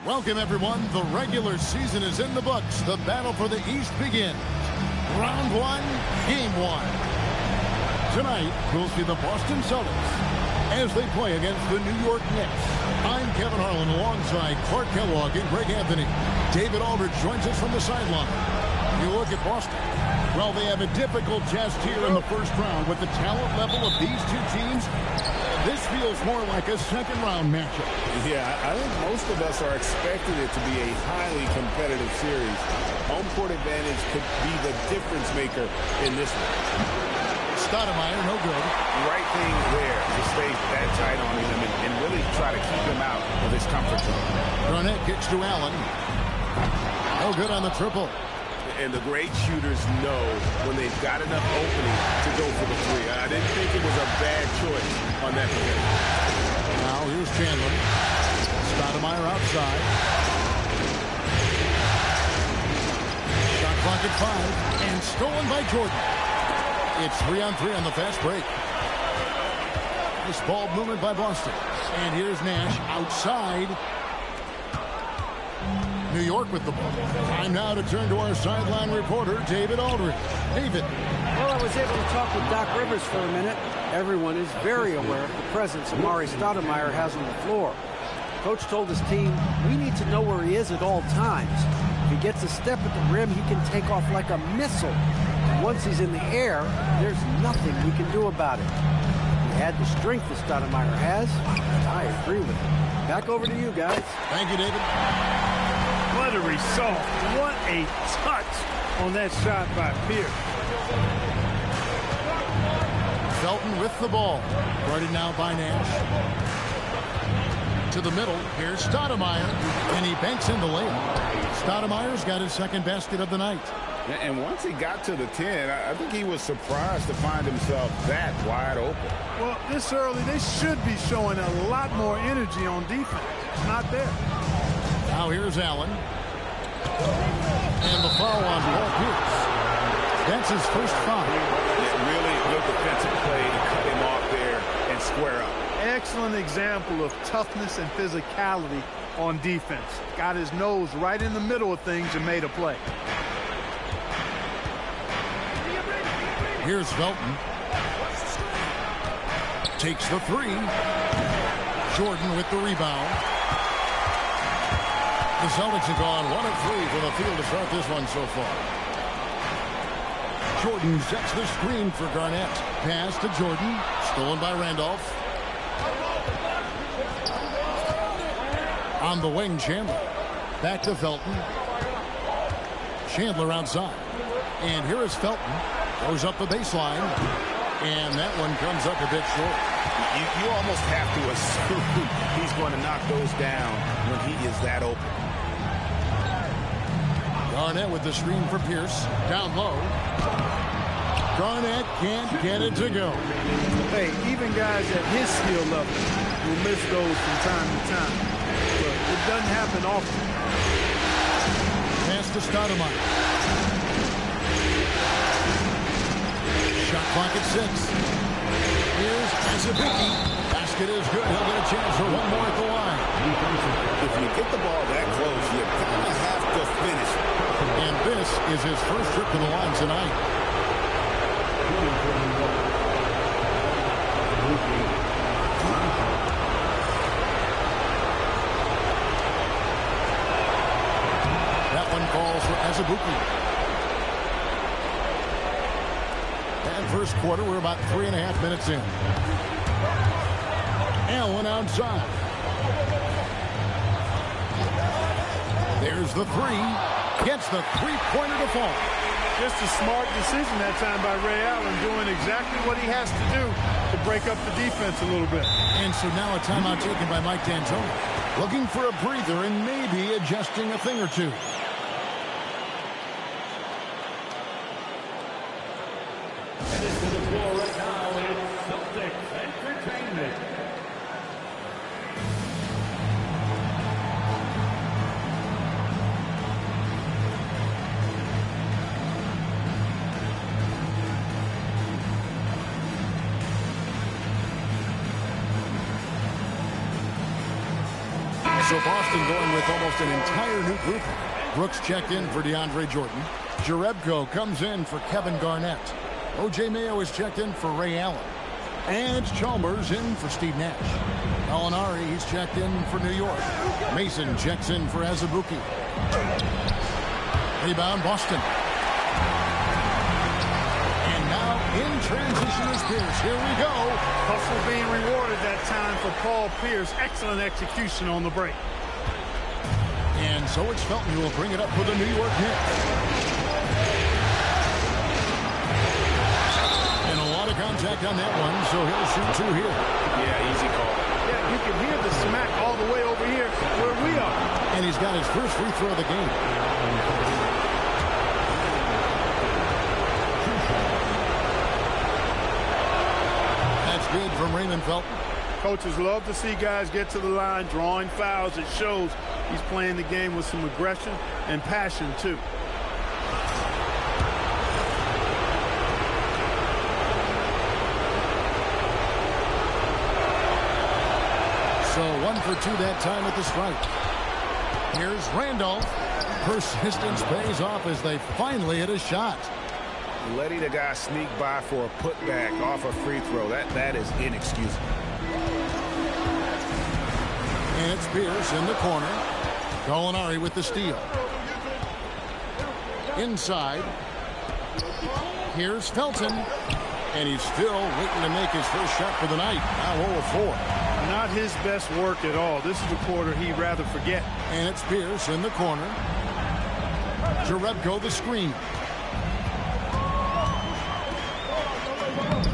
Welcome, everyone. The regular season is in the books. The battle for the East begins. Round one, game one. Tonight, we'll see the Boston Celtics as they play against the New York Knicks. I'm Kevin Harlan alongside Clark Kellogg and Greg Anthony. David Aldridge joins us from the sideline. You look at Boston. Well, they have a difficult test here in the first round with the talent level of these two teams. This feels more like a second-round matchup. Yeah, I think most of us are expecting it to be a highly competitive series. Home court advantage could be the difference maker in this one. Stoudemire, no good. Right thing there to stay that tight on him and really try to keep him out of his comfort zone. Garnett kicks to Allen. No good on the triple. And the great shooters know when they've got enough opening to go for the three. I didn't think it was a bad choice on that possession. Now here's Chandler. Stoudemire outside. Shot clock at 5. And stolen by Jordan. It's 3-on-3 on the fast break. This ball movement by Boston. And here's Nash outside. New York with the ball. Time now to turn to our sideline reporter, David Aldridge. David. Well, I was able to talk with Doc Rivers for a minute. Everyone is very aware of the presence Amari Stoudemire has on the floor. Coach told his team, we need to know where he is at all times. If he gets a step at the rim, he can take off like a missile. Once he's in the air, there's nothing we can do about it. He had the strength that Stoudemire has. I agree with him. Back over to you guys. Thank you, David. What a result. What a touch on that shot by Pierce. Felton with the ball. Guarded now by Nash. To the middle. Here's Stoudemire. And he banks in the layup. Stoudemire's got his second basket of the night. And once he got to the 10, I think he was surprised to find himself that wide open. Well, this early, they should be showing a lot more energy on defense. It's not there. Now here's Allen. And the foul on Paul Pierce. That's his first foul. Really good defensive play to cut him off there and square up. Excellent example of toughness and physicality on defense. Got his nose right in the middle of things and made a play. Here's Felton. Takes the three. Jordan with the rebound. The Celtics have gone 1 of 3 from the field to start this one so far. Jordan sets the screen for Garnett. Pass to Jordan. Stolen by Randolph. On the wing, Chandler. Back to Felton. Chandler outside. And here is Felton. Goes up the baseline. And that one comes up a bit short. You almost have to assume he's going to knock those down when he is that open. Garnett with the screen for Pierce. Down low. Garnett can't get it to go. Hey, even guys at his skill level will miss those from time to time. But it doesn't happen often. Pass to Stoudemire. Shot clock at 6. Here's Azabiki. Basket is good. He'll get a chance for one more at the line. If you get the ball that close, you kind of have to finish it. And this is his first trip to the line tonight. Azubuike. And first quarter, we're about 3.5 minutes in. Allen outside. There's the three. Gets the three-pointer to fall. Just a smart decision that time by Ray Allen, doing exactly what he has to do to break up the defense a little bit. And so now a timeout taken by Mike D'Antoni. Looking for a breather and maybe adjusting a thing or two. Headed to the floor right now is Celtics Entertainment. So Boston going with almost an entire new group. Brooks checked in for DeAndre Jordan. Jerebko comes in for Kevin Garnett. O.J. Mayo is checked in for Ray Allen. And Chalmers in for Steve Nash. Gallinari, he's checked in for New York. Mason checks in for Azubuike. Rebound, Boston. And now in transition is Pierce. Here we go. Hustle being rewarded that time for Paul Pierce. Excellent execution on the break. And so it's Felton who will bring it up for the New York Knicks. And a lot of contact on that one, so he'll shoot two here. Yeah, easy call. Yeah, you can hear the smack all the way over here where we are. And he's got his first free throw of the game. That's good from Raymond Felton. Coaches love to see guys get to the line, drawing fouls. It shows he's playing the game with some aggression and passion, too. So 1 for 2 that time at the stripe. Here's Randolph. Persistence pays off as they finally hit a shot. Letting the guy sneak by for a putback off a free throw, that is inexcusable. And it's Pierce in the corner. Gallinari with the steal. Inside. Here's Felton. And he's still waiting to make his first shot for the night. Now 0 of 4. Not his best work at all. This is a quarter he'd rather forget. And it's Pierce in the corner. Jerebko the screen.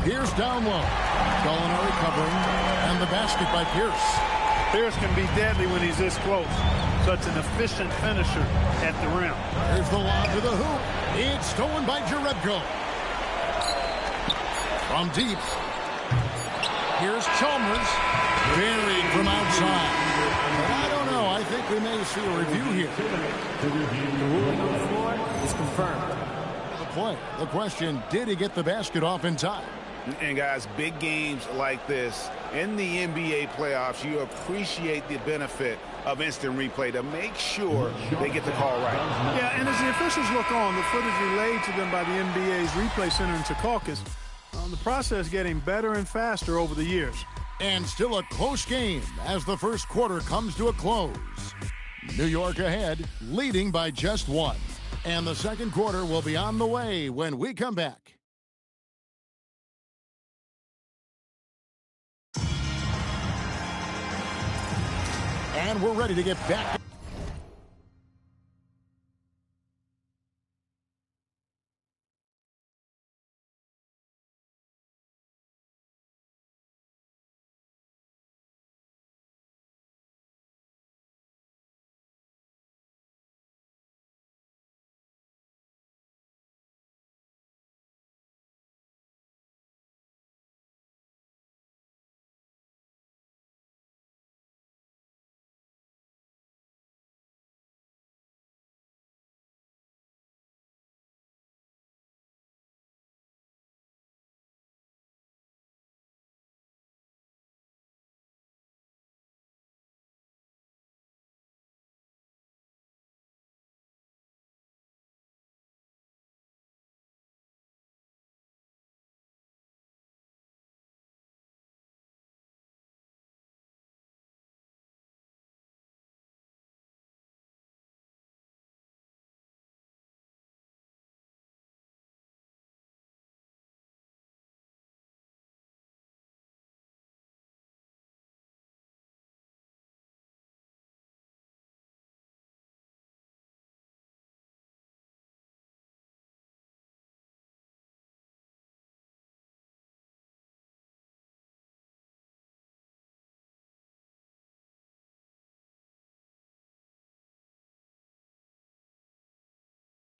Pierce down low. Gallinari covering. And the basket by Pierce. Pierce can be deadly when he's this close. Such an efficient finisher at the rim. Here's the lob to the hoop. It's stolen by Jerebko. From deep. Here's Chalmers. Buried from outside. But I don't know. I think we may see a review here. The ruling on the floor is confirmed. The play. The question, did he get the basket off in time? And guys, big games like this in the NBA playoffs, you appreciate the benefit of instant replay to make sure they get the call right. Yeah, and as the officials look on, the footage relayed to them by the NBA's replay center in Secaucus, the process getting better and faster over the years. And still a close game as the first quarter comes to a close. New York ahead, leading by just 1. And the second quarter will be on the way when we come back. And we're ready to get back.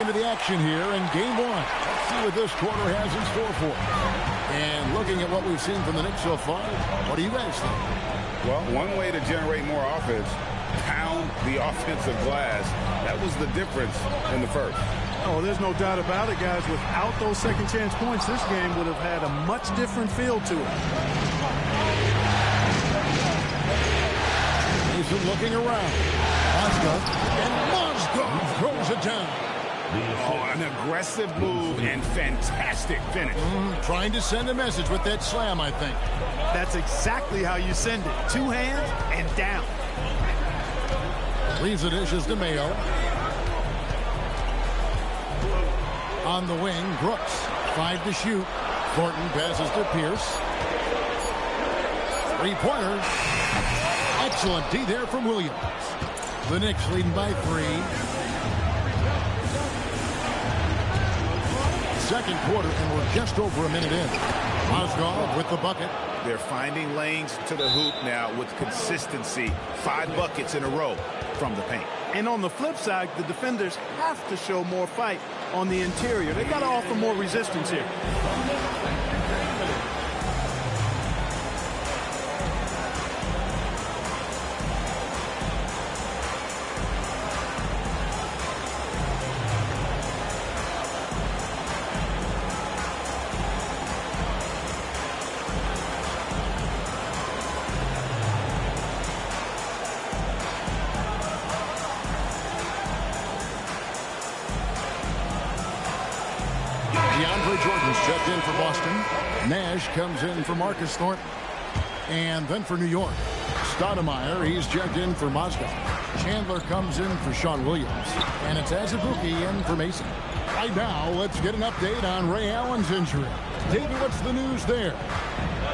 Into the action here in game one. Let's see what this quarter has in store for us. And looking at what we've seen from the Knicks so far, what do you guys think? Well, one way to generate more offense, pound the offensive glass. That was the difference in the first. Oh, there's no doubt about it, guys. Without those second chance points, this game would have had a much different feel to it. He's looking around. Mozgov throws it down. Oh, an aggressive move and fantastic finish. Trying to send a message with that slam, I think. That's exactly how you send it. Two hands and down. Leaves the dishes to Mayo. On the wing, Brooks. 5 to shoot. Thornton passes to Pierce. 3-pointers. Excellent D there from Williams. The Knicks leading by 3. Second quarter, and we're just over a minute in. Mozgov with the bucket. They're finding lanes to the hoop now with consistency. 5 buckets in a row from the paint. And on the flip side, the defenders have to show more fight on the interior. They got to offer more resistance here. Jordan's checked in for Boston. Nash comes in for Marcus Thornton. And then for New York, Stoudemire, he's checked in for Mozgov. Chandler comes in for Sean Williams. And it's Azubuike in for Mason. Right now, let's get an update on Ray Allen's injury. David, what's the news there?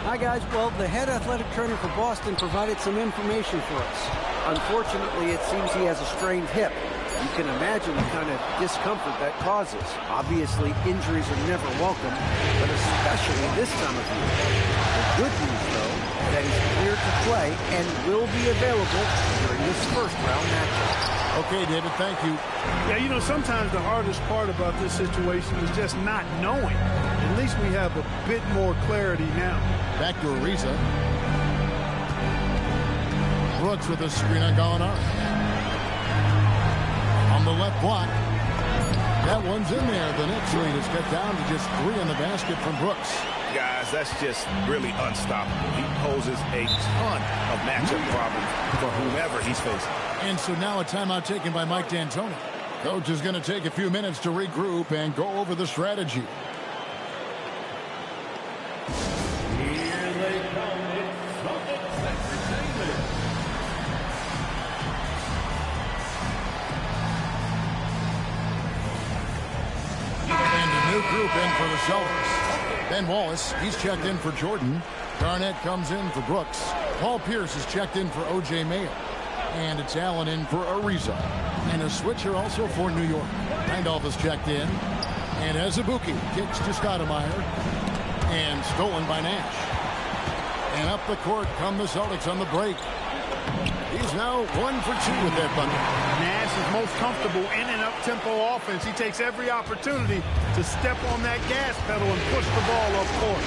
Hi, guys. Well, the head athletic trainer for Boston provided some information for us. Unfortunately, it seems he has a strained hip. You can imagine the kind of discomfort that causes. Obviously, injuries are never welcome, but especially this time of year. The good news, though, is that he's cleared to play and will be available during this first-round matchup. Okay, David, thank you. Yeah, you know, sometimes the hardest part about this situation is just not knowing. At least we have a bit more clarity now. Back to Ariza. Brooks with a screen on Gallinari. On the left block. That one's in there. The Knicks lead is cut down to just 3 on the basket from Brooks. Guys, that's just really unstoppable. He poses a ton of matchup problems for whomever he's facing. And so now a timeout taken by Mike D'Antoni. Coach is going to take a few minutes to regroup and go over the strategy. Here they come. It's Celtics Entertainment. And a new group in for the Celtics. Ben Wallace, he's checked in for Jordan. Garnett comes in for Brooks. Paul Pierce is checked in for O.J. Mayo. And it's Allen in for Ariza. And a switcher also for New York. Randolph is checked in. And Azubuike kicks to Stoudemire. And stolen by Nash. And up the court come the Celtics on the break. He's now 1 for 2 with that bucket. Nash is most comfortable in an up-tempo offense. He takes every opportunity to step on that gas pedal and push the ball up court.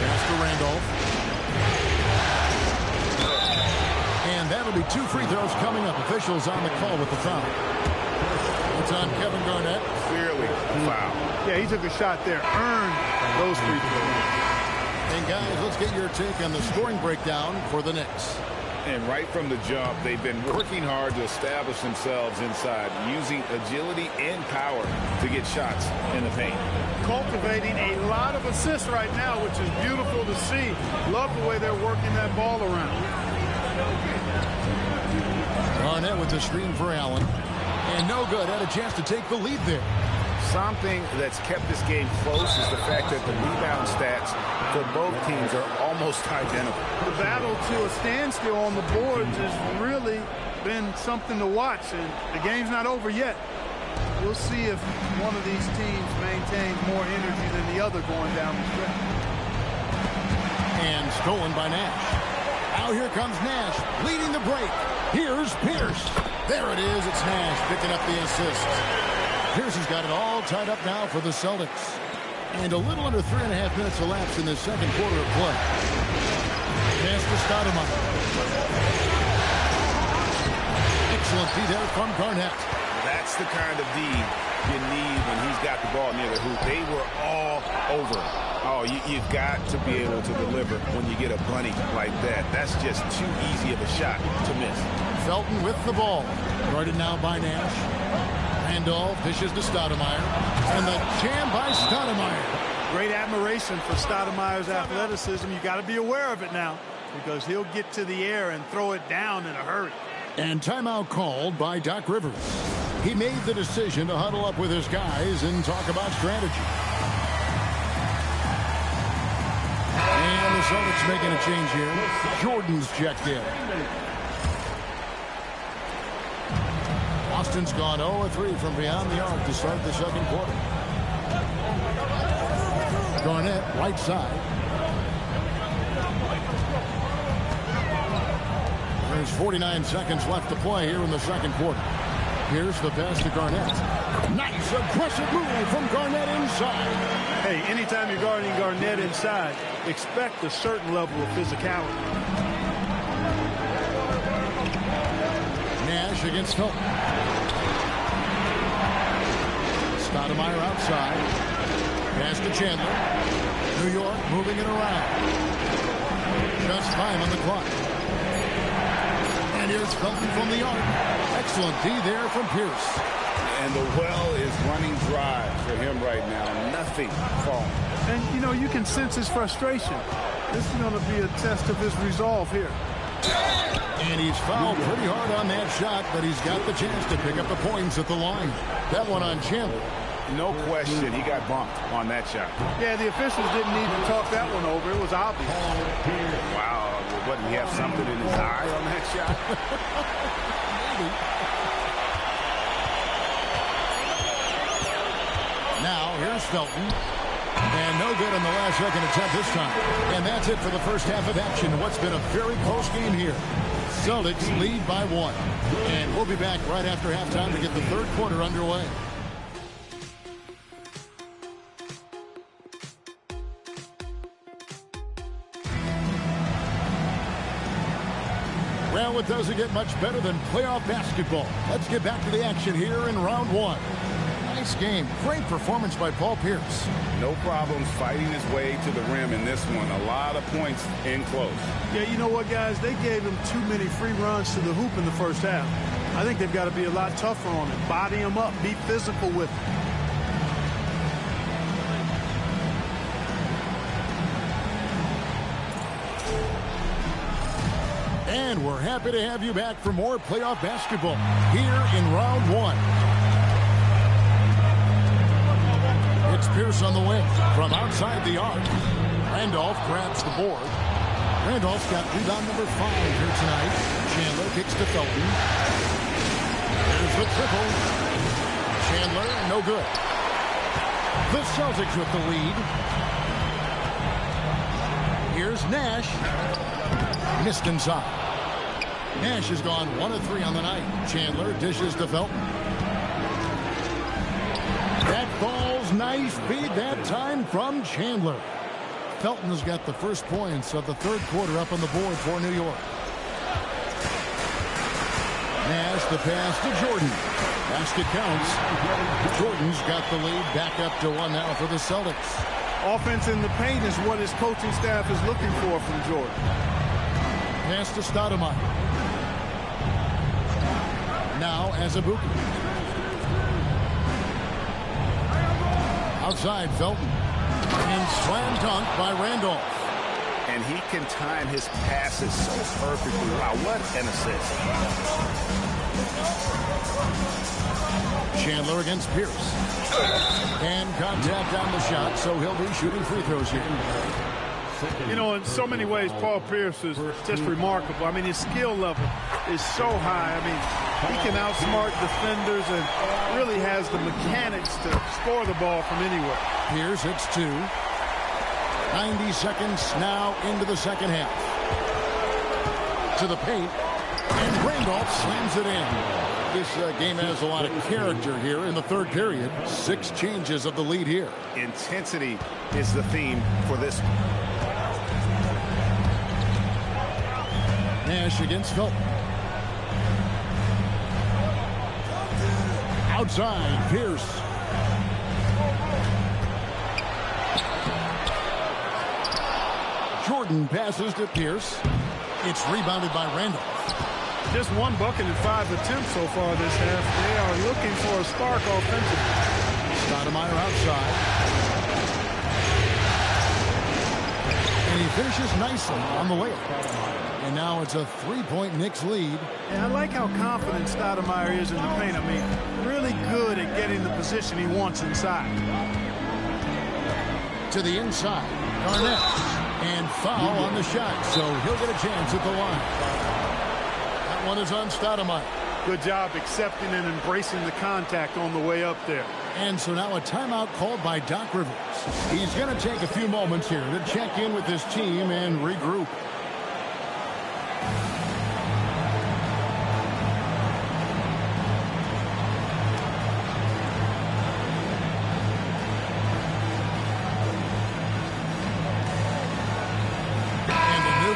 Pass to Randolph. And that'll be 2 free throws coming up. Officials on the call with the foul. It's on Kevin Garnett. Clearly foul. Yeah, he took a shot there. Earned those free throws. And guys, let's get your take on the scoring breakdown for the Knicks. And right from the jump, they've been working hard to establish themselves inside, using agility and power to get shots in the paint. Cultivating a lot of assists right now, which is beautiful to see. Love the way they're working that ball around. Garnett with the screen for Allen. And no good. Had a chance to take the lead there. Something that's kept this game close is the fact that the rebound stats for both teams are almost identical. The battle to a standstill on the boards has really been something to watch, and the game's not over yet. We'll see if one of these teams maintains more energy than the other going down the stretch. And stolen by Nash. Now here comes Nash, leading the break. Here's Pierce. There it is. It's Nash picking up the assist. Pierce has got it all tied up now for the Celtics. And a little under 3.5 minutes elapsed in the second quarter of play. Pass to Stoudemire. Excellent D there from Garnett. That's the kind of D you need when he's got the ball near the hoop. They were all over. Oh, you've got to be able to deliver when you get a bunny like that. That's just too easy of a shot to miss. Felton with the ball. Guarded now by Nash. Randolph dishes to Stoudemire. And the jam by Stoudemire. Great admiration for Stoudemire's athleticism. You got to be aware of it now because he'll get to the air and throw it down in a hurry. And timeout called by Doc Rivers. He made the decision to huddle up with his guys and talk about strategy. And the Celtics making a change here. Jordan's checked in. Austin's gone 0-3 from beyond the arc to start the second quarter. Garnett, right side. There's 49 seconds left to play here in the second quarter. Here's the pass to Garnett. Nice aggressive move from Garnett inside. Hey, anytime you're guarding Garnett inside, expect a certain level of physicality. Nash against Felton. Stoudemire outside. Pass to Chandler. New York moving it around. Just time on the clock. And here's Felton from the arc. Excellent D there from Pierce. And the well is running dry for him right now. Nothing falling. And, you know, you can sense his frustration. This is going to be a test of his resolve here. And he's fouled pretty hard on that shot, but he's got the chance to pick up the points at the line. That one on Chandler. No question, he got bumped on that shot. Yeah, the officials didn't need to talk that one over. It was obvious. Wow, what, did he have something in his eye on that shot? Maybe. Now, here's Felton. And no good on the last second attempt this time. And that's it for the first half of action. What's been a very close game here. Celtics lead by 1. And we'll be back right after halftime to get the third quarter underway. Well, it doesn't get much better than playoff basketball. Let's get back to the action here in round 1. Nice game. Great performance by Paul Pierce. No problems fighting his way to the rim in this one. A lot of points in close. Yeah, you know what, guys? They gave him too many free runs to the hoop in the first half. I think they've got to be a lot tougher on him. Body him up. Be physical with him. And we're happy to have you back for more playoff basketball here in round 1. It's Pierce on the wing from outside the arc. Randolph grabs the board. Randolph's got rebound number 5 here tonight. Chandler kicks to Felton. There's the triple. Chandler, no good. The Celtics with the lead. Here's Nash. Missed inside. Nash has gone 1 of 3 on the night. Chandler dishes to Felton. That ball's nice feed that time from Chandler. Felton has got the first points of the third quarter up on the board for New York. Nash the pass to Jordan. Basket counts. Jordan's got the lead back up to 1 now for the Celtics. Offense in the paint is what his coaching staff is looking for from Jordan. Pass to Stoudemire. Now Azubuike. Outside Felton. And slam dunk by Randolph. And he can time his passes so perfectly. Wow, what an assist. Chandler against Pierce. And contact on the shot, so he'll be shooting free throws here. You know, in so many ways, Paul Pierce is just remarkable. I mean, his skill level is so high. I mean, he can outsmart defenders and really has the mechanics to score the ball from anywhere. Pierce hits 2. 90 seconds now into the second half. To the paint. And Randolph slams it in. this game has a lot of character here in the third period. 6 changes of the lead here. Intensity is the theme for this. Nash against Felton. Outside, Pierce. Jordan passes to Pierce. It's rebounded by Randall. Just 1 bucket in 5 attempts so far this half. They are looking for a spark offensively. Stoudemire outside. And he finishes nicely on the layup. And now it's a 3-point Knicks lead. And I like how confident Stoudemire is in the paint. I mean, really good at getting the position he wants inside. To the inside. Garnett. And foul on the shot, so he'll get a chance at the line. That one is on Stoudemire. Good job accepting and embracing the contact on the way up there. And so now a timeout called by Doc Rivers. He's going to take a few moments here to check in with his team and regroup.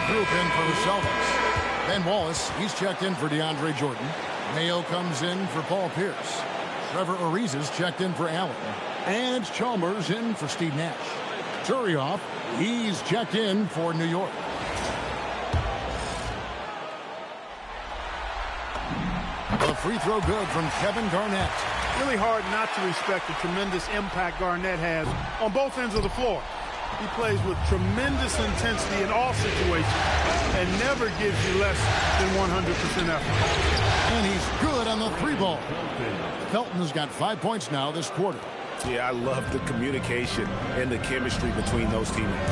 Group in for the Celtics. Ben Wallace, he's checked in for DeAndre Jordan. Mayo comes in for Paul Pierce. Trevor Ariza's checked in for Allen. And Chalmers in for Steve Nash. Turioff, he's checked in for New York. A free throw good from Kevin Garnett. Really hard not to respect the tremendous impact Garnett has on both ends of the floor. He plays with tremendous intensity in all situations and never gives you less than 100% effort. And he's good on the 3-ball. Felton has got 5 points now this quarter. Yeah, I love the communication and the chemistry between those teammates.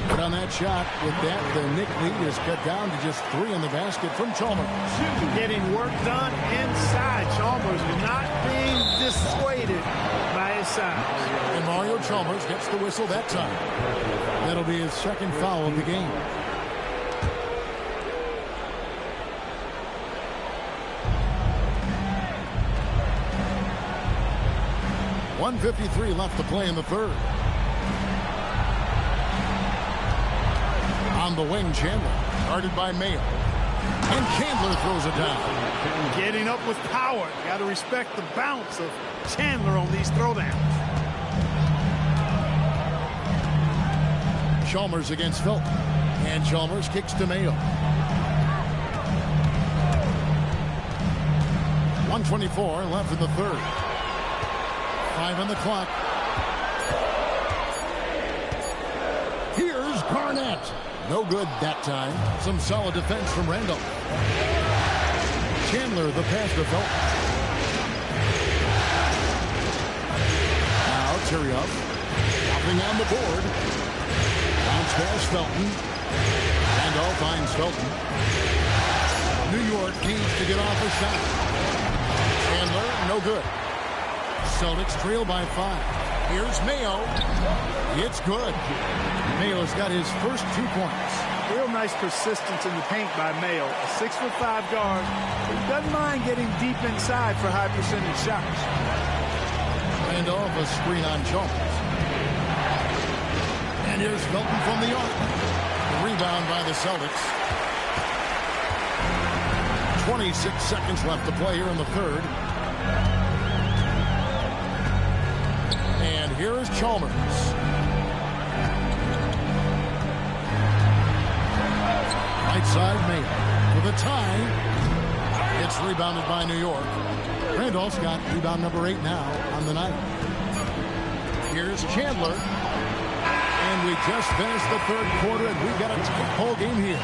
But on that shot, with that, the Knick lead is cut down to just 3 in the basket from Chalmers. Getting work done inside. Chalmers not being dissuaded by his size. And Mario Chalmers gets the whistle that time. That'll be his second foul of the game. .153 left to play in the third. On the wing, Chandler, guarded by Mayo. And Chandler throws it down. Getting up with power. Got to respect the bounce of Chandler on these throwdowns. Chalmers against Felton. And Chalmers kicks to Mayo. 1:24 left in the third. 5 on the clock. Here's Garnett. No good that time. Some solid defense from Randall. Chandler, the pass to Felton. Now Turioff. Hopping on the board. Bounce pass Felton. Randall finds Felton. New York needs to get off a shot. Chandler, no good. Celtics trail by 5. Here's Mayo. It's good. Mayo's got his first 2 points. Real nice persistence in the paint by Mayo. A 6'5" guard who doesn't mind getting deep inside for high percentage shots. Randolph, a screen on Chalmers. And here's Felton from the arc. The rebound by the Celtics. 26 seconds left to play here in the third. And here is Chalmers. Right side, Mayo. With a tie. It's rebounded by New York. Randolph's got rebound number 8 now on the night. Here's Chandler. And we just finished the third quarter, and we've got a tight ball game here.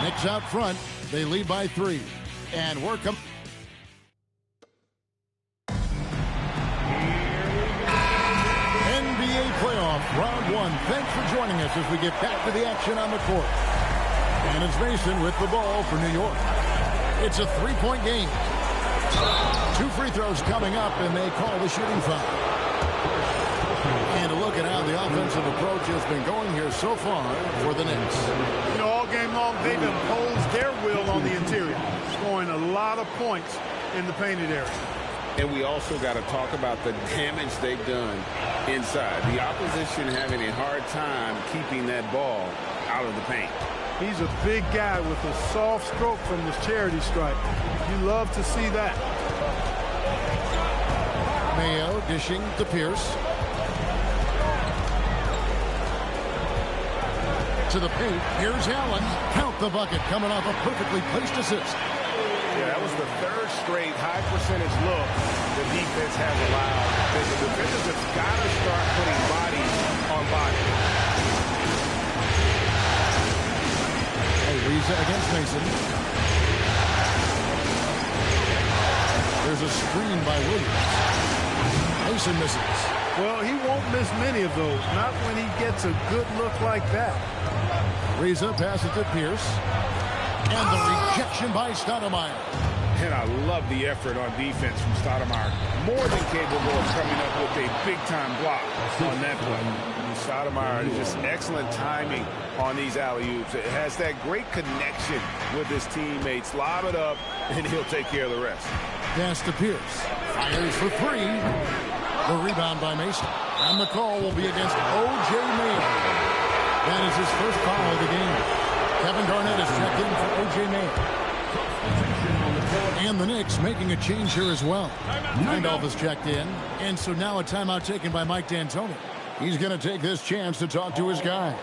Knicks out front. They lead by 3. And we're coming. NBA playoff round 1. Thanks for joining us as we get back to the action on the court. And it's Mason with the ball for New York. It's a 3-point game. 2 free throws coming up, and they call the shooting foul. And a look at how the offensive approach has been going here so far for the Knicks. You know, all game long, they've imposed their will on the interior, scoring a lot of points in the painted area. And we also got to talk about the damage they've done inside. The opposition having a hard time keeping that ball out of the paint. He's a big guy with a soft stroke from this charity stripe. You love to see that. Mayo dishing to Pierce. To the paint. Here's Allen. Count the bucket coming off a perfectly placed assist. Yeah, that was the third straight high percentage look the defense has allowed. The defenders have got to start putting bodies on bodies. Ariza against Mason. There's a screen by Williams. Mason misses. Well, he won't miss many of those, not when he gets a good look like that. Ariza passes to Pierce. And the rejection by Stoudemire. And I love the effort on defense from Stoudemire. More than capable of coming up with a big-time block on that play. Stoudemire is just excellent timing on these alley-oops. It has that great connection with his teammates. Lob it up, and he'll take care of the rest. Pass to Pierce. Fires for three. The rebound by Mason. And the call will be against O.J. Mayo. That is his first foul of the game. Kevin Garnett is checked in for O.J. Mayo. And the Knicks making a change here as well. Randolph is checked in. And so now a timeout taken by Mike D'Antoni. He's going to take this chance to talk to his guys.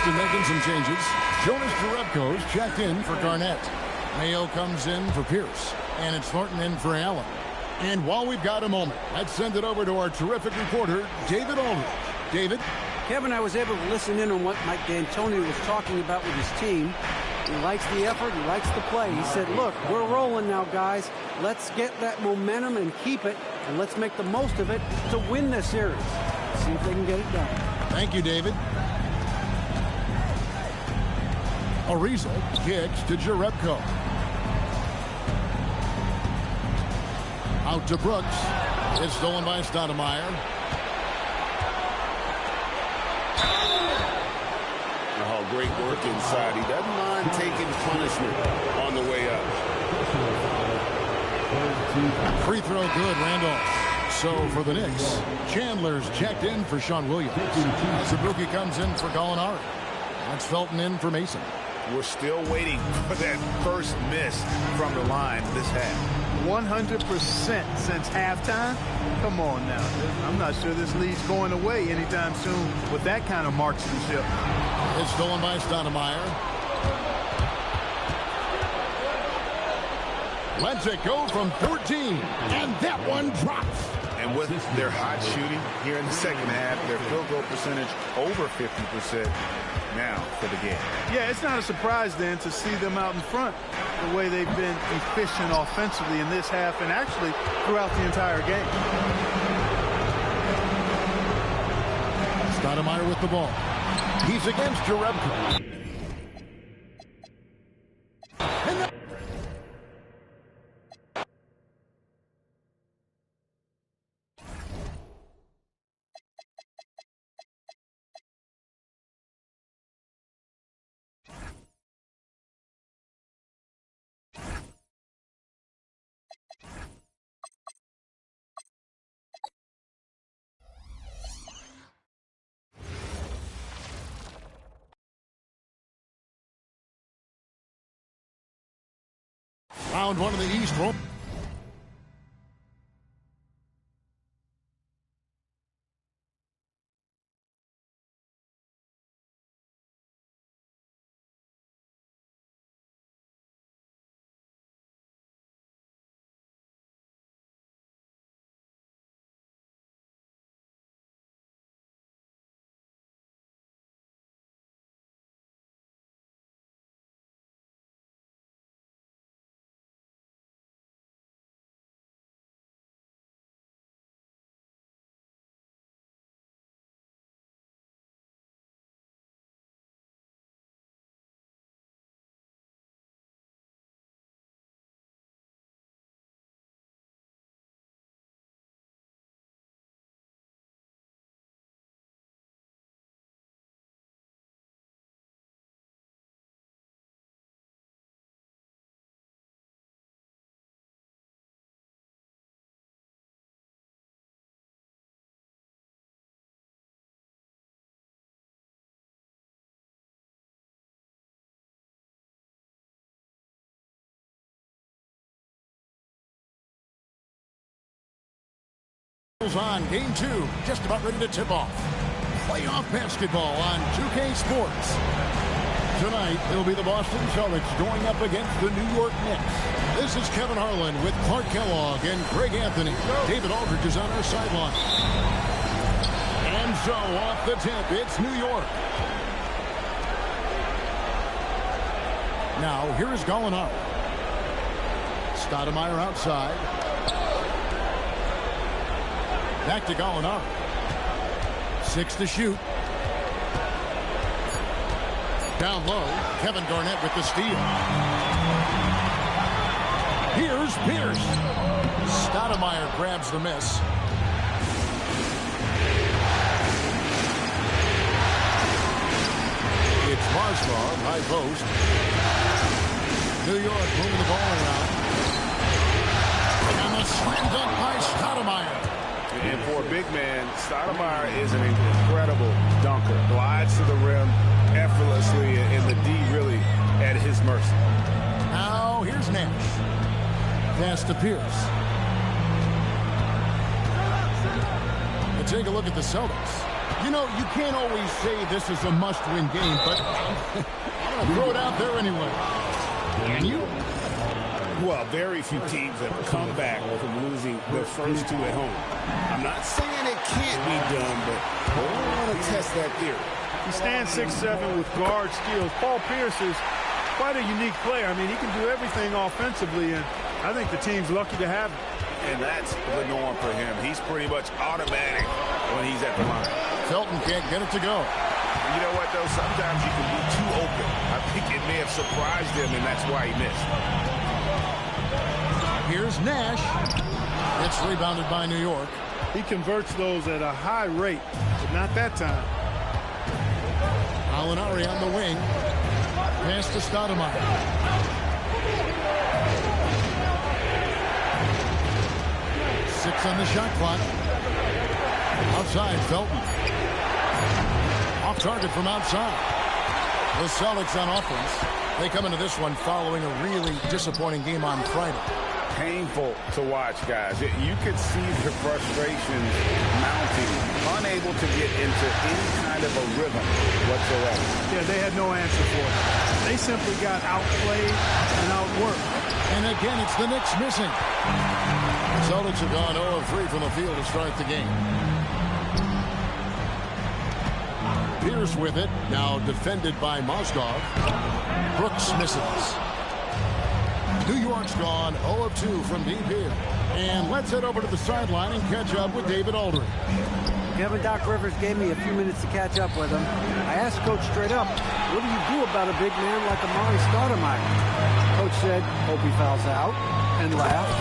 Making some changes. Jonas Jerebko's checked in for Garnett. Mayo comes in for Pierce. And it's Thornton in for Allen. And while we've got a moment, let's send it over to our terrific reporter, David Aldridge. David? Kevin, I was able to listen in on what Mike D'Antoni was talking about with his team. He likes the effort. He likes the play. He said, look, we're rolling now, guys. Let's get that momentum and keep it. And let's make the most of it to win this series. See if they can get it done. Thank you, David. Ariza kicks to Jerebko. Out to Brooks. It's stolen by Stoudemire. Oh, great work inside. He doesn't mind taking punishment on the way up. Free throw good, Randolph. So for the Knicks, Chandler's checked in for Sean Williams. Sabuki comes in for Gallinari. That's Felton in for Mason. We're still waiting for that first miss from the line this half. 100% since halftime? Come on now. I'm not sure this lead's going away anytime soon with that kind of marksmanship. It's stolen by Stoudemire. Lets it go from 14. And that one drops. And with their hot shooting here in the second half, their field goal percentage over 50% now for the game. Yeah, it's not a surprise then to see them out in front the way they've been efficient offensively in this half and actually throughout the entire game. Stoudemire with the ball. He's against Jerebko. Round one of the East. On game 2, just about ready to tip off. Playoff basketball on 2K Sports. Tonight, it'll be the Boston Celtics going up against the New York Knicks. This is Kevin Harlan with Clark Kellogg and Greg Anthony. David Aldridge is on our sideline. And so, off the tip, it's New York. Now, here is Gallinari. Stoudemire outside. Back to Gallinari. 6 to shoot. Down low, Kevin Garnett with the steal. Here's Pierce. Stoudemire grabs the miss. It's Marzlov, high post. New York moving the ball around. And the slam dunk by Stoudemire. And for a big man, Stoudemire is an incredible dunker. Glides to the rim effortlessly, and the D really at his mercy. Now here's Nash. Pass to Pierce. And take a look at the Celtics. You know, you can't always say this is a must-win game, but I'm going to throw it out there anyway. Can you? Well, very few teams have come back from losing their first 2 at home. I'm not saying it can't be done, but I don't want to test that theory. He stands 6'7" with guard skills. Paul Pierce is quite a unique player. I mean, he can do everything offensively, and I think the team's lucky to have him. And that's the norm for him. He's pretty much automatic when he's at the line. Felton can't get it to go. You know what, though? Sometimes you can be too open. I think it may have surprised him, and that's why he missed. Here's Nash. It's rebounded by New York. He converts those at a high rate, but not that time. Gallinari on the wing. Pass to Stoudemire. Six on the shot clock. Outside, Felton. Off target from outside. The Celtics on offense. They come into this one following a really disappointing game on Friday. Painful to watch, guys. You could see the frustrations mounting, unable to get into any kind of a rhythm whatsoever. Yeah, they had no answer for it. They simply got outplayed and outworked. And again, it's the Knicks missing. Celtics have gone 0 of 3 from the field to start the game. Pierce with it, now defended by Mozgov. Brooks misses. New York's gone 0 of 2 from deep here. And let's head over to the sideline and catch up with David Aldridge. Kevin, Doc Rivers gave me a few minutes to catch up with him. I asked Coach straight up, what do you do about a big man like Amari Stoudemire? Coach said, hope he fouls out, and laughed.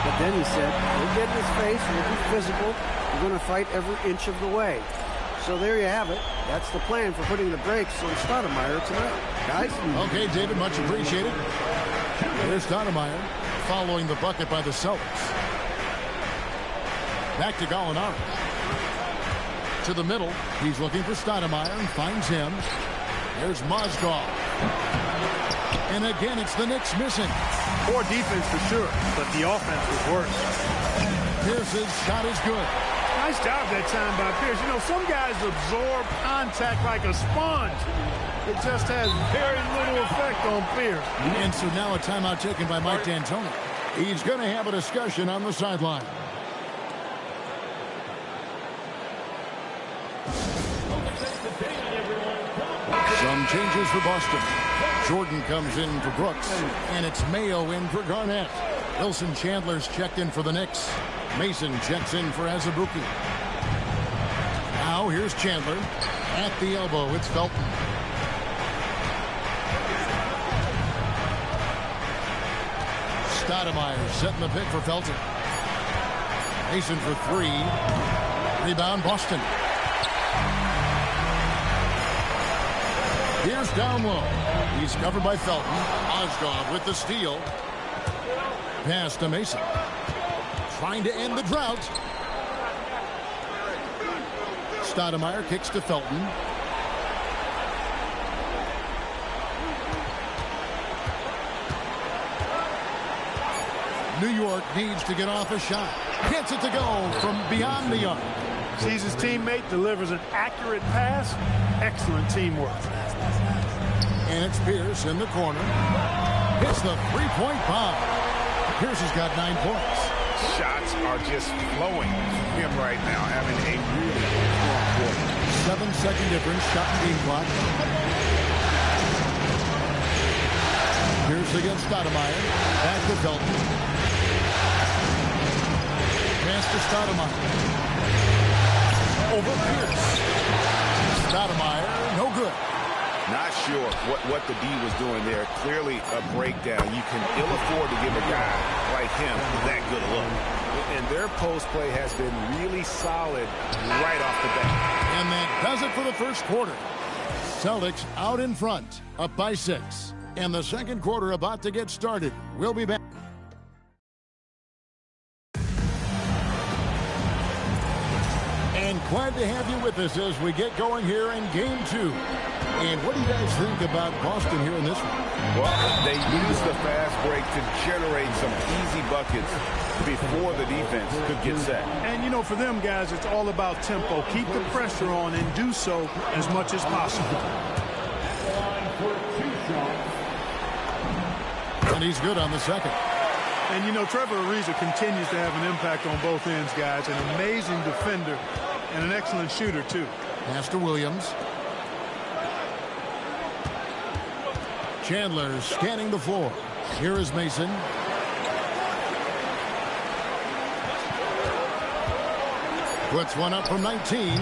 But then he said, we'll get in his face, we'll be physical, we're going to fight every inch of the way. So there you have it. That's the plan for putting the brakes on Stoudemire tonight. Guys? Okay, David, much appreciated. Here's Stoudemire following the bucket by the Celtics. Back to Gallinari. To the middle. He's looking for Stoudemire and finds him. There's Mozgov. And again, it's the Knicks missing. Poor defense for sure, but the offense was worse. Pierce's shot is good. Nice job that time by Pierce. You know, some guys absorb contact like a sponge. It just has very little effect on Pierce. And so now a timeout taken by Mike D'Antoni. He's going to have a discussion on the sideline. Some changes for Boston. Jordan comes in for Brooks, and it's Mayo in for Garnett. Wilson Chandler's checked in for the Knicks. Mason checks in for Azubuike. Now here's Chandler. At the elbow, it's Felton. Stoudemire setting the pick for Felton. Mason for 3. Rebound, Boston. Here's down low. He's covered by Felton. Mozgov with the steal. Pass to Mason. Trying to end the drought. Stoudemire kicks to Felton. New York needs to get off a shot. Gets it to go from beyond the arc. Sees his teammate, delivers an accurate pass. Excellent teamwork. And it's Pierce in the corner. Hits the three-point bomb. Pierce has got 9 points. Shots are just flowing. Him right now having a really strong quarter. 7-second difference, shot and game clock. Pierce against Stoudemire. Back to Felton. Pass to Stoudemire. Over Pierce. Stoudemire, no good. Not sure what the D was doing there. Clearly a breakdown. You can ill afford to give a guy like him that good a look. And their post play has been really solid right off the bat. And that does it for the first quarter. Celtics out in front, up by 6. And the second quarter about to get started. We'll be back. And glad to have you with us as we get going here in Game 2. And what do you guys think about Boston here in this one? Well, they used the fast break to generate some easy buckets before the defense could get set. And, you know, for them guys, it's all about tempo. Keep the pressure on and do so as much as possible. And he's good on the second. And, you know, Trevor Ariza continues to have an impact on both ends, guys. An amazing defender and an excellent shooter, too. Pass to Williams. Chandler scanning the floor. Here is Mason. Puts one up from 19.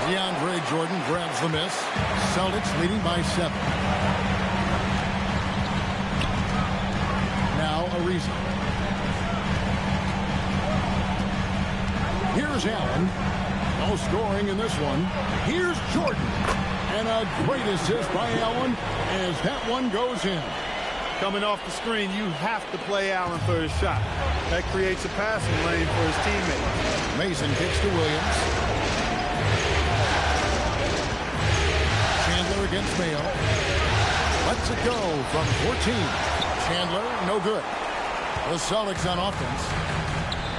DeAndre Jordan grabs the miss. Celtics leading by 7. Now Ariza. Here's Allen. No scoring in this one. Here's Jordan. And a great assist by Allen as that one goes in. Coming off the screen, you have to play Allen for his shot. That creates a passing lane for his teammates. Mason kicks to Williams. Chandler against Mayo. Lets it go from 14. Chandler, no good. The Celtics on offense.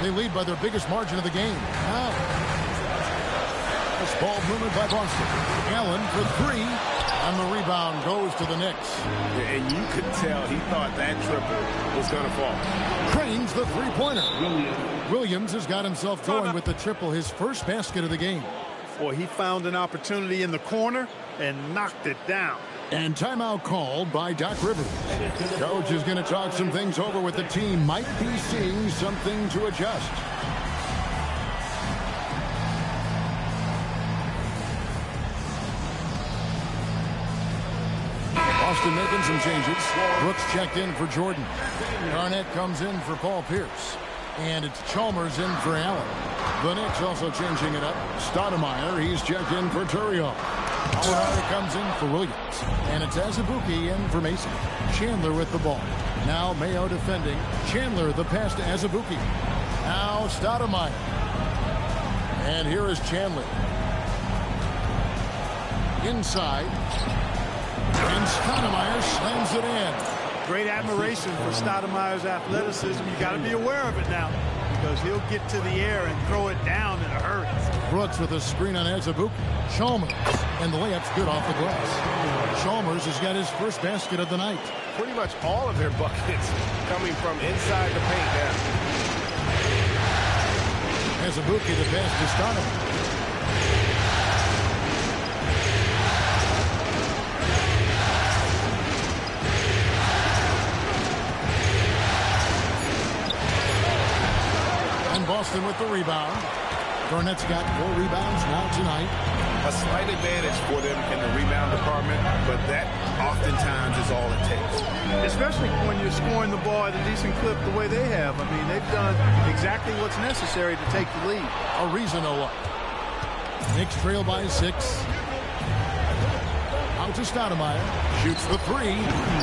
They lead by their biggest margin of the game. Now, this ball movement by Boston. Allen for 3. And the rebound goes to the Knicks. And you could tell he thought that triple was going to fall. Crane's the three-pointer. Williams has got himself going with the triple, his first basket of the game. Boy, he found an opportunity in the corner and knocked it down. And timeout called by Doc Rivers. Coach is going to talk some things over with the team. Might be seeing something to adjust. Boston making some changes. Brooks checked in for Jordan. Garnett comes in for Paul Pierce. And it's Chalmers in for Allen. The Knicks also changing it up. Stoudemire, he's checked in for Turion. Colorado comes in for Williams. And it's Azubuike in for Mason. Chandler with the ball. Now Mayo defending. Chandler the pass to Azubuike. Now Stoudemire. And here is Chandler. Inside. And Stoudemire slams it in. Great admiration for Stoudemire's athleticism. You got to be aware of it now because he'll get to the air and throw it down in a hurry. Brooks with a screen on Azubuike. Chalmers. And the layup's good off the glass. Chalmers has got his first basket of the night. Pretty much all of their buckets coming from inside the paint now. Azubuike the pass to Stoudemire. Boston with the rebound. Garnett's got 4 rebounds now tonight. A slight advantage for them in the rebound department, but that oftentimes is all it takes. Especially when you're scoring the ball at a decent clip the way they have. I mean, they've done exactly what's necessary to take the lead. Ariza no up. Knicks trail by 6. Out to Stoudemire. Shoots the 3.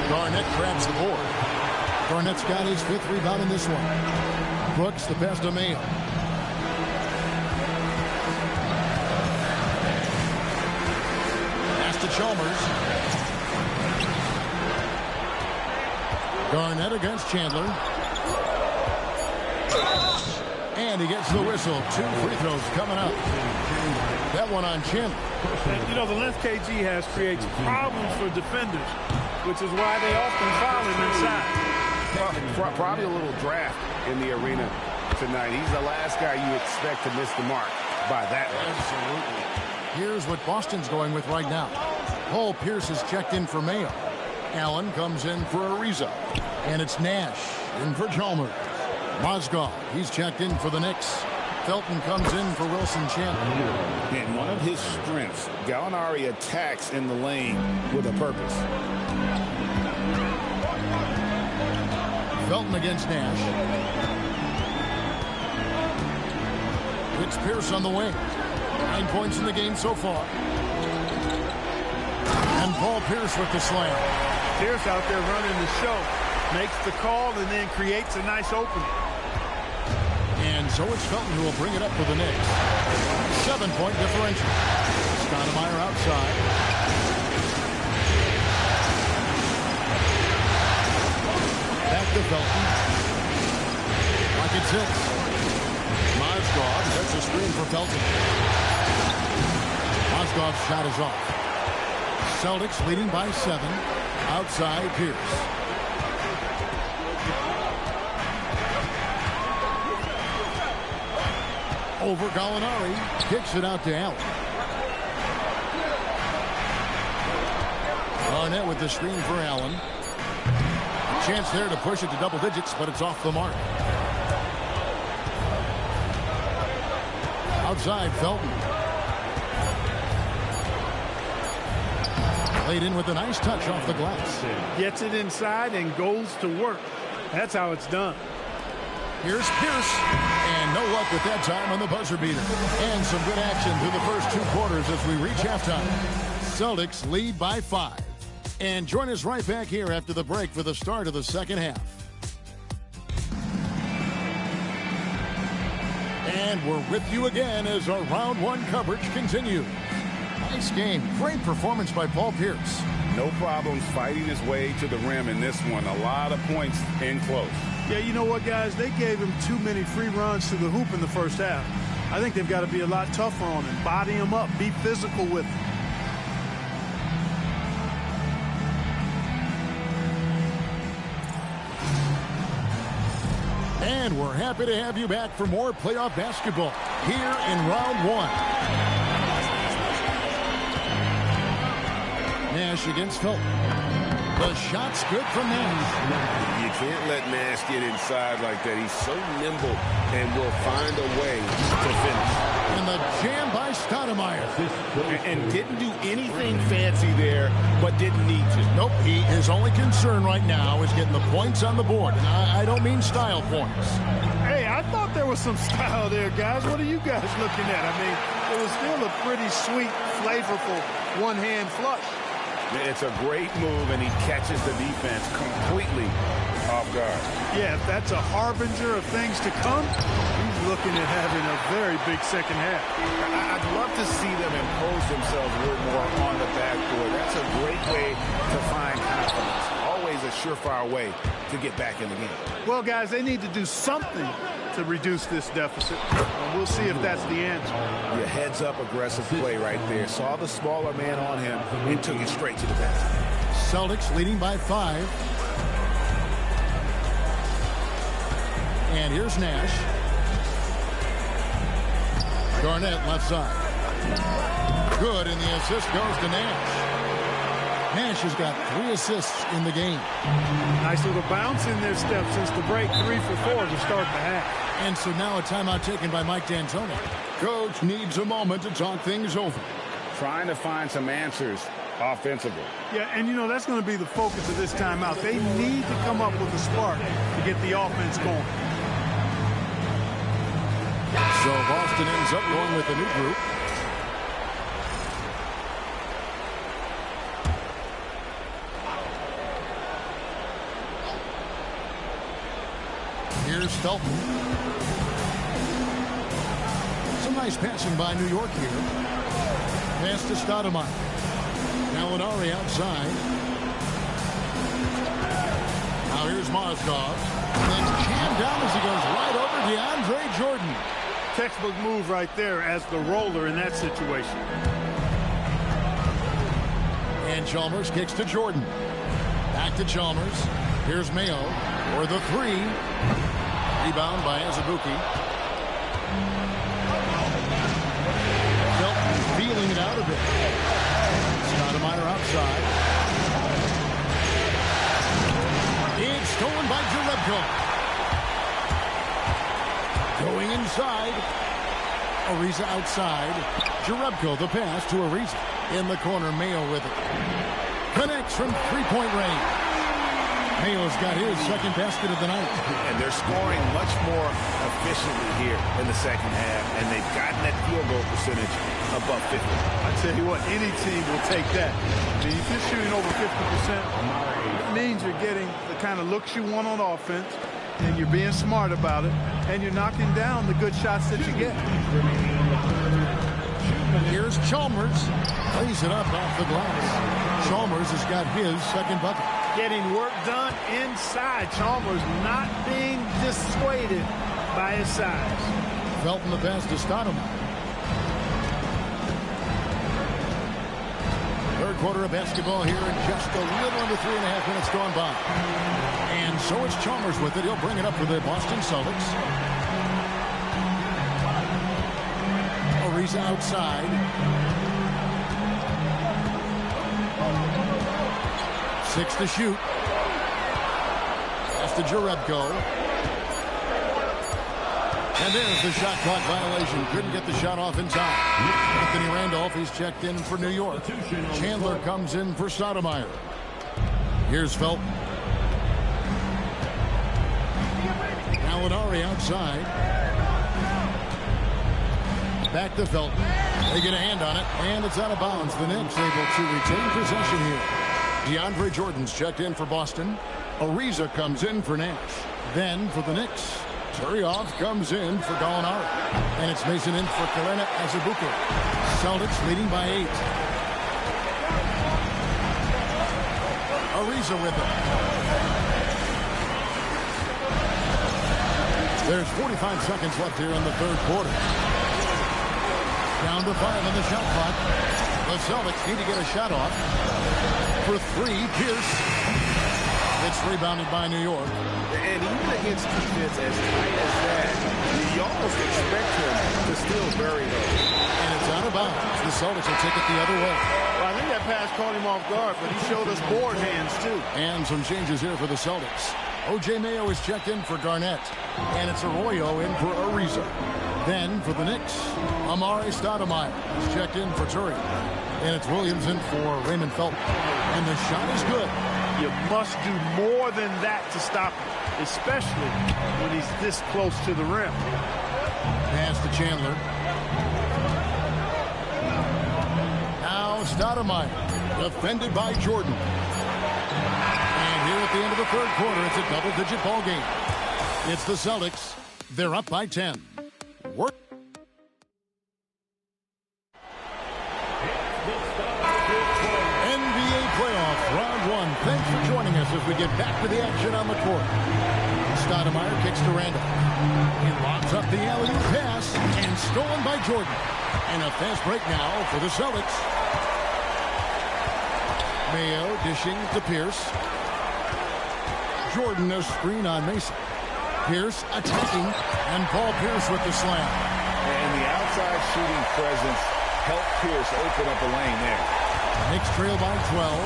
Garnett grabs the board. Garnett's got his 5th rebound in this one. Brooks the pass to Mayo. Pass to Chalmers. Garnett against Chandler. And he gets the whistle. 2 free throws coming up. That one on Chandler. And, you know, the length KG has creates problems for defenders, which is why they often foul him inside. Probably a little draft in the arena tonight. He's the last guy you expect to miss the mark by that much. Absolutely. Here's what Boston's going with right now. Paul Pierce is checked in for Mayo. Allen comes in for Ariza. And it's Nash in for Chalmers. Mozgov, he's checked in for the Knicks. Felton comes in for Wilson Chandler. And one of his strengths, Gallinari attacks in the lane with a purpose. Felton against Nash. It's Pierce on the wing. 9 points in the game so far. And Paul Pierce with the slam. Pierce out there running the show. Makes the call and then creates a nice opening. And so it's Felton who will bring it up for the Knicks. 7-point differential. Stoudemire outside. Back to Felton. Like it's 6. Mozgov sets a screen for Felton. Mozgov's shot is off. Celtics leading by 7. Outside Pierce. Over Gallinari, kicks it out to Allen. Garnett with the screen for Allen. A chance there to push it to double digits, but it's off the mark. Outside Felton. Played in with a nice touch off the glass. Gets it inside and goes to work. That's how it's done. Here's Pierce, and no luck with that time on the buzzer beater. And some good action through the first 2 quarters as we reach halftime. Celtics lead by 5. And join us right back here after the break for the start of the second half. And we're with you again as our round 1 coverage continues. Nice game. Great performance by Paul Pierce. No problems fighting his way to the rim in this one. A lot of points in close. Yeah, you know what, guys? They gave him too many free runs to the hoop in the first half. I think they've got to be a lot tougher on him. Body him up. Be physical with him. And we're happy to have you back for more playoff basketball here in round 1. Nash against Felton. The shot's good from Nash. You can't let Nash get inside like that. He's so nimble and will find a way to finish. And the jam by Stoudemire. And didn't do anything fancy there, but didn't need to. Nope, his only concern right now is getting the points on the board. And I don't mean style points. Hey, I thought there was some style there, guys. What are you guys looking at? I mean, it was still a pretty sweet, flavorful one-hand flush. It's a great move, and he catches the defense completely off guard. Yeah, if that's a harbinger of things to come, he's looking at having a very big second half. I'd love to see them impose themselves a little more on the backboard. That's a great way to find confidence. Always a surefire way to get back in the game. Well, guys, they need to do something to reduce this deficit. And we'll see if that's the answer. Your heads-up aggressive play right there. Saw the smaller man on him and took it straight to the basket. Celtics leading by 5. And here's Nash. Garnett left side. Good, and the assist goes to Nash. Nash has got 3 assists in the game. Nice little bounce in their step since the break. 3 for 4 to start the half. And so now a timeout taken by Mike D'Antoni. Coach needs a moment to talk things over. Trying to find some answers offensively. Yeah, and you know, that's going to be the focus of this timeout. They need to come up with a spark to get the offense going. So Boston ends up going with a new group. Here's Felton. Some nice passing by New York here. Pass to Stoudemire. Gallinari outside. Now here's Mozgov. And then jammed down as he goes right over DeAndre Jordan. Textbook move right there as the roller in that situation. And Chalmers kicks to Jordan. Back to Chalmers. Here's Mayo for the three. Rebound by Azubuike. Felton feeling it out a bit. Stoudemire outside. It's stolen by Jerebko. Going inside. Ariza outside. Jerebko the pass to Ariza. In the corner, Mayo with it. Connects from three-point range. Mayo's got his second basket of the night. And they're scoring much more efficiently here in the second half, and they've gotten that field goal percentage above 50. I tell you what, any team will take that. I mean, if you're shooting over 50%, it means you're getting the kind of looks you want on offense, and you're being smart about it, and you're knocking down the good shots that you get. Here's Chalmers. Lays it up off the glass. Chalmers has got his second bucket. Getting work done inside. Chalmers not being dissuaded by his size. Felton the pass to Stoudemire. Third quarter of basketball here in just a little under 3.5 minutes gone by. And so it's Chalmers with it. He'll bring it up for the Boston Celtics. Ariza outside. 6 to shoot. That's to Jerebko. And there's the shot clock violation. Couldn't get the shot off in time. Anthony Randolph, he's checked in for New York. Chandler comes in for Stoudemire. Here's Felton. Gallinari outside. Back to Felton. They get a hand on it, and it's out of bounds. The Knicks able to retain possession here. DeAndre Jordan's checked in for Boston. Ariza comes in for Nash. Then for the Knicks, Turioff comes in for Gallinari. And it's Mason in for Kalena Azubuike. Celtics leading by 8. Ariza with it. There's 45 seconds left here in the third quarter. Down to 5 on the shot clock. The Celtics need to get a shot off. For 3, Pierce. It's rebounded by New York. And even against defense as tight as that, you almost expect him to still bury those. And it's out of bounds. The Celtics will take it the other way. Well, I think that pass caught him off guard, but he showed us board hands, too. And some changes here for the Celtics. O.J. Mayo is checked in for Garnett. And it's Arroyo in for Ariza. Then for the Knicks, Amari Stoudemire is checked in for Turi. And it's Williams in for Raymond Felton. And the shot is good. You must do more than that to stop him, especially when he's this close to the rim. Pass to Chandler. Now Stoudemire, defended by Jordan. And here at the end of the third quarter, it's a double-digit ball game. It's the Celtics. They're up by 10. Work. NBA playoff round 1. Thanks for joining us as we get back to the action on the court. Stoudemire kicks to Randolph. He lobs up the alley-oop pass and stolen by Jordan. And a fast break now for the Celtics. Mayo dishing to Pierce. Jordan a screen on Mason. Pierce attacking, and Paul Pierce with the slam. And the outside shooting presence helped Pierce open up a lane there. Knicks trail by 12.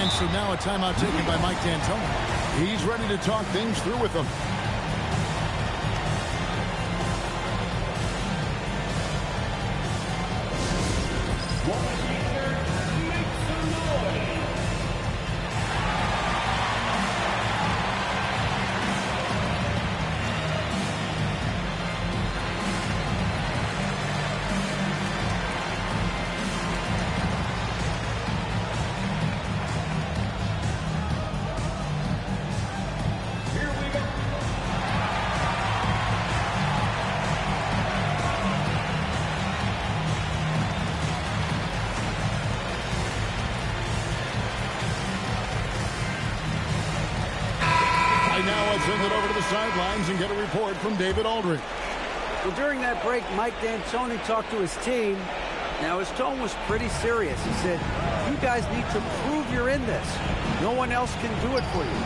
And so now a timeout taken by Mike D'Antoni. He's ready to talk things through with them. send it over to the sidelines and get a report from David Aldridge. Well, during that break, Mike D'Antoni talked to his team. Now, his tone was pretty serious. He said, you guys need to prove you're in this. No one else can do it for you.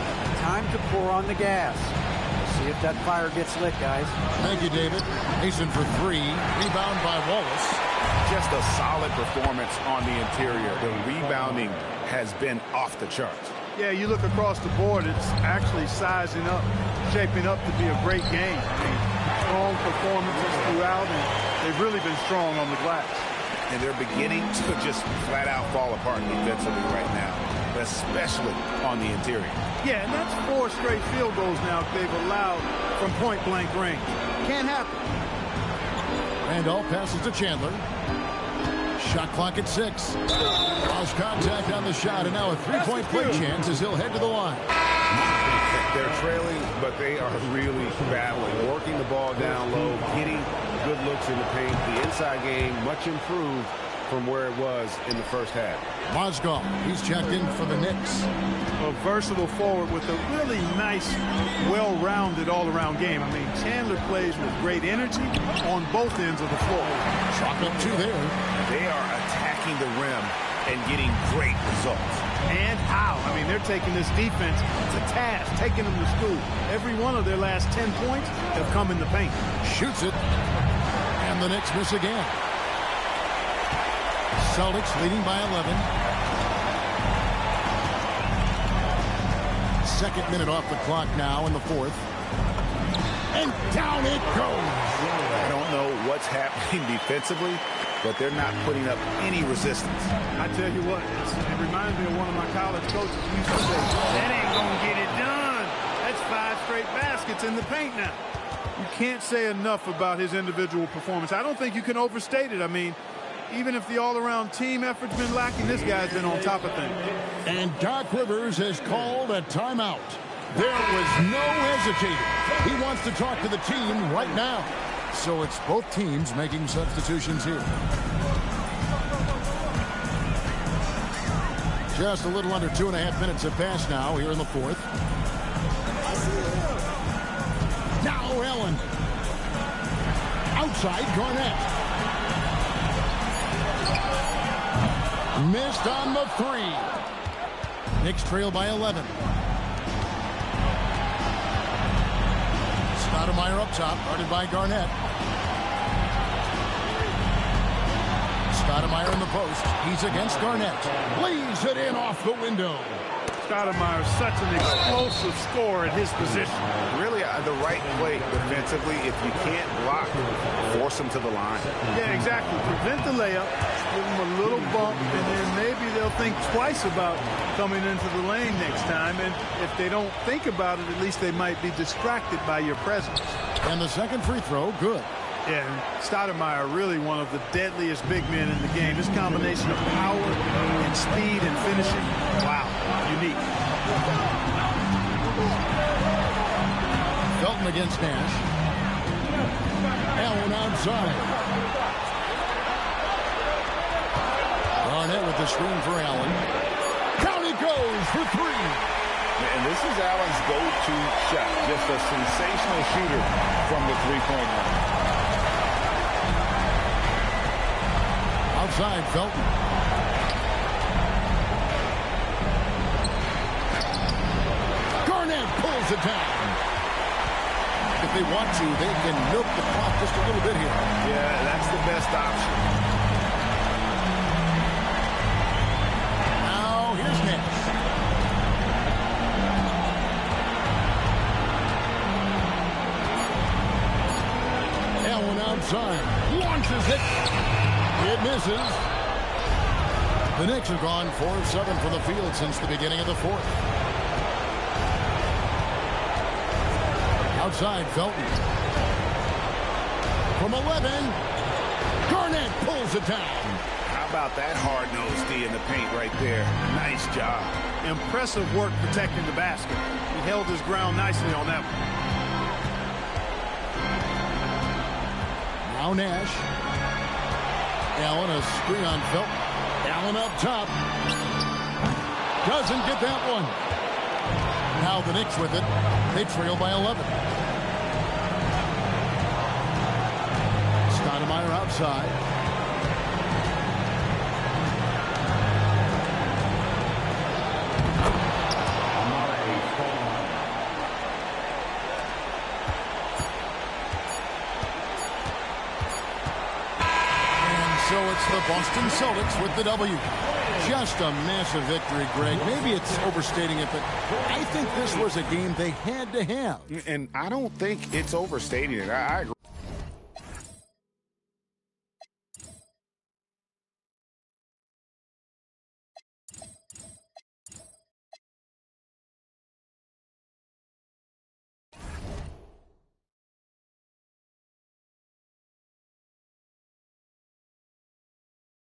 Time to pour on the gas. We'll see if that fire gets lit, guys. Thank you, David. Mason for three. Rebound by Wallace. Just a solid performance on the interior. The rebounding has been off the charts. Yeah, you look across the board, it's actually sizing up, shaping up to be a great game. I mean, strong performances throughout, and they've really been strong on the glass. And they're beginning to just flat out fall apart defensively right now, especially on the interior. Yeah, and that's 4 straight field goals now they've allowed from point-blank range. Can't happen. Randolph passes to Chandler. Shot clock at 6. Lost contact on the shot, and now a three-point play chance as he'll head to the line. They're trailing, but they are really battling, working the ball down low, getting good looks in the paint. The inside game much improved from where it was in the first half. Mozgov, he's checked in for the Knicks. A versatile forward with a really nice, well-rounded all-around game. I mean, Chandler plays with great energy on both ends of the floor. Chalk up 2 there. They are attacking the rim and getting great results. And how? I mean, they're taking this defense to task, taking them to school. Every one of their last 10 points have come in the paint. Shoots it. And the Knicks miss again. Celtics leading by 11. Second minute off the clock now in the fourth. And down it goes. I don't know what's happening defensively, but they're not putting up any resistance. I tell you what, it reminds me of one of my college coaches who used to say, that ain't going to get it done. That's 5 straight baskets in the paint now. You can't say enough about his individual performance. I don't think you can overstate it. I mean, even if the all-around team effort's been lacking, this guy's been on top of things. And Doc Rivers has called a timeout. There was no hesitating. He wants to talk to the team right now. So it's both teams making substitutions here. Just a little under 2.5 minutes have passed now here in the fourth. Now Allen. Outside Garnett. Missed on the 3. Knicks trail by 11. Stoudemire up top, guarded by Garnett. Stoudemire in the post. He's against Garnett. Lays it in off the window. Stoudemire, such an explosive scorer at his position. Really, the right play defensively. If you can't block, force him to the line. Yeah, exactly. Prevent the layup, give him a little bump, and then maybe they'll think twice about coming into the lane next time. And if they don't think about it, at least they might be distracted by your presence. And the second free throw, good. Yeah, Stoudemire, really one of the deadliest big men in the game. This combination of power and speed and finishing, wow, unique. Felton against Nash. Allen outside. Garnett with the screen for Allen. Down he goes for 3. And this is Allen's go-to shot. Just a sensational shooter from the three-point line. Outside, Felton. Garnett pulls it down. If they want to, they can milk the clock just a little bit here. Yeah, that's the best option. Now, here's Nash. Allen outside. Launches it. It misses. The Knicks have gone 4 of 7 from the field since the beginning of the fourth. Outside, Felton. From 11, Garnett pulls it down. How about that hard-nosed D in the paint right there? Nice job. Impressive work protecting the basket. He held his ground nicely on that one. Now Nash. Allen, a screen on Felton. Allen up top. Doesn't get that one. Now the Knicks with it. They trail by 11. Stoudemire outside. So it's the Boston Celtics with the W. Just a massive victory, Greg. Maybe it's overstating it, but I think this was a game they had to have. And I don't think it's overstating it. I agree.